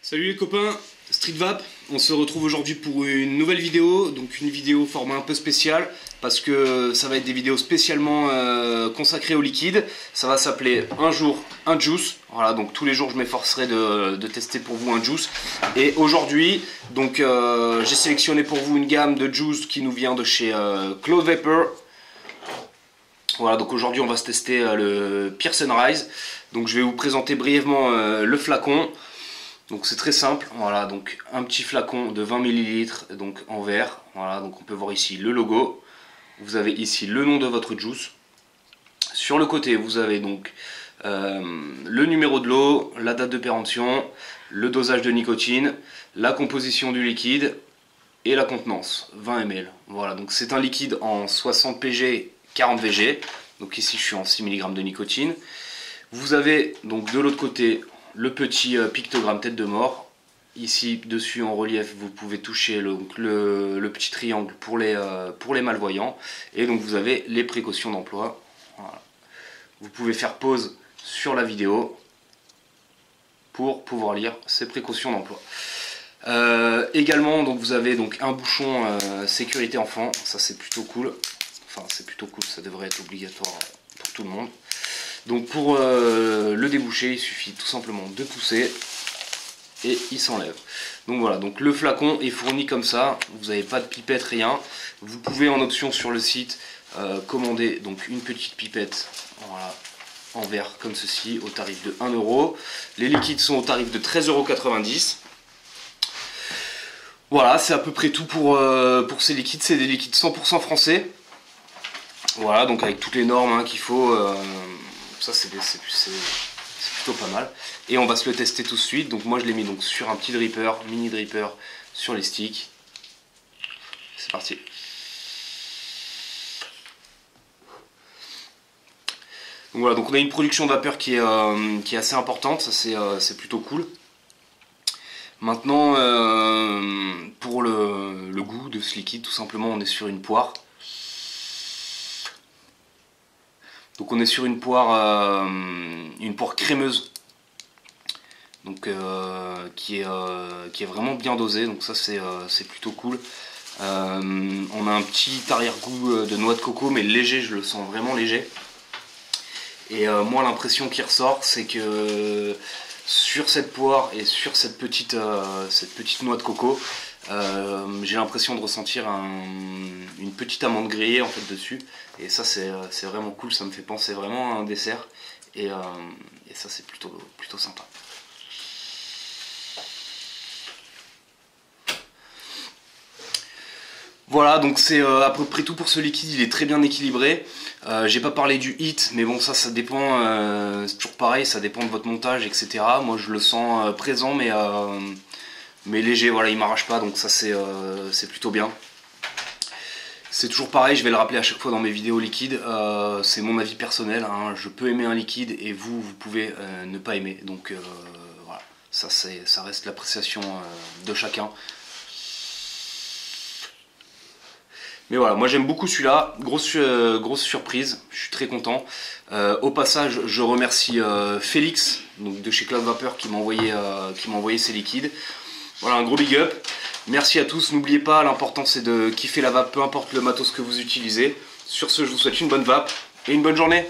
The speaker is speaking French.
Salut les copains, Street Vap, on se retrouve aujourd'hui pour une nouvelle vidéo, donc une vidéo format un peu spécial parce que ça va être des vidéos spécialement consacrées au liquide. Ça va s'appeler un jour un juice, voilà, donc tous les jours je m'efforcerai de tester pour vous un juice. Et aujourd'hui, donc j'ai sélectionné pour vous une gamme de juice qui nous vient de chez Cloud Vapor. Voilà, donc aujourd'hui on va se tester le Pure Sunrise. Donc je vais vous présenter brièvement le flacon. Donc c'est très simple, voilà, donc un petit flacon de 20 ml donc en verre, voilà, donc on peut voir ici le logo, vous avez ici le nom de votre juice, sur le côté vous avez donc le numéro de l'eau, la date de péremption, le dosage de nicotine, la composition du liquide et la contenance, 20 ml, voilà, donc c'est un liquide en 60 pg, 40 vg, donc ici je suis en 6 mg de nicotine. Vous avez donc de l'autre côté le petit pictogramme tête de mort. Ici dessus en relief vous pouvez toucher le petit triangle pour les malvoyants. Et donc vous avez les précautions d'emploi. Voilà. Vous pouvez faire pause sur la vidéo pour pouvoir lire ces précautions d'emploi. Également donc vous avez donc un bouchon sécurité enfant, ça c'est plutôt cool. Enfin c'est plutôt cool, ça devrait être obligatoire pour tout le monde. Donc pour le déboucher, il suffit tout simplement de pousser et il s'enlève. Donc voilà, donc le flacon est fourni comme ça, vous n'avez pas de pipette, rien. Vous pouvez en option sur le site commander donc une petite pipette, voilà, en verre comme ceci au tarif de 1 €. Les liquides sont au tarif de 13,90 €. Voilà, c'est à peu près tout pour ces liquides, c'est des liquides 100% français. Voilà, donc avec toutes les normes qu'il faut. Ça c'est plutôt pas mal. Et on va se le tester tout de suite. Donc moi je l'ai mis donc sur un petit dripper, mini dripper sur les sticks. C'est parti. Donc voilà, donc on a une production de vapeur qui est assez importante, ça c'est plutôt cool. Maintenant pour le goût de ce liquide, tout simplement on est sur une poire. Donc on est sur une poire crémeuse, donc qui est vraiment bien dosée, donc ça c'est plutôt cool. On a un petit arrière-goût de noix de coco, mais léger, je le sens vraiment léger. Et moi l'impression qui ressort, c'est que sur cette poire et sur cette petite noix de coco, j'ai l'impression de ressentir une petite amande grillée en fait dessus, et ça c'est vraiment cool, ça me fait penser vraiment à un dessert, et ça c'est plutôt sympa. Voilà, donc c'est à peu près tout pour ce liquide, il est très bien équilibré. J'ai pas parlé du hit, mais bon ça dépend, c'est toujours pareil, ça dépend de votre montage, etc. Moi je le sens présent, mais léger, voilà, il m'arrache pas, donc ça c'est plutôt bien. C'est toujours pareil, je vais le rappeler à chaque fois dans mes vidéos liquides, c'est mon avis personnel, hein, je peux aimer un liquide et vous pouvez ne pas aimer, donc voilà, ça reste l'appréciation de chacun. Mais voilà, moi j'aime beaucoup celui-là, grosse surprise, je suis très content. Au passage, je remercie Félix, donc de chez Cloud Vapor, qui m'a envoyé ces liquides. Voilà, un gros big up. Merci à tous, n'oubliez pas, l'important c'est de kiffer la vape, peu importe le matos que vous utilisez. Sur ce, je vous souhaite une bonne vape et une bonne journée.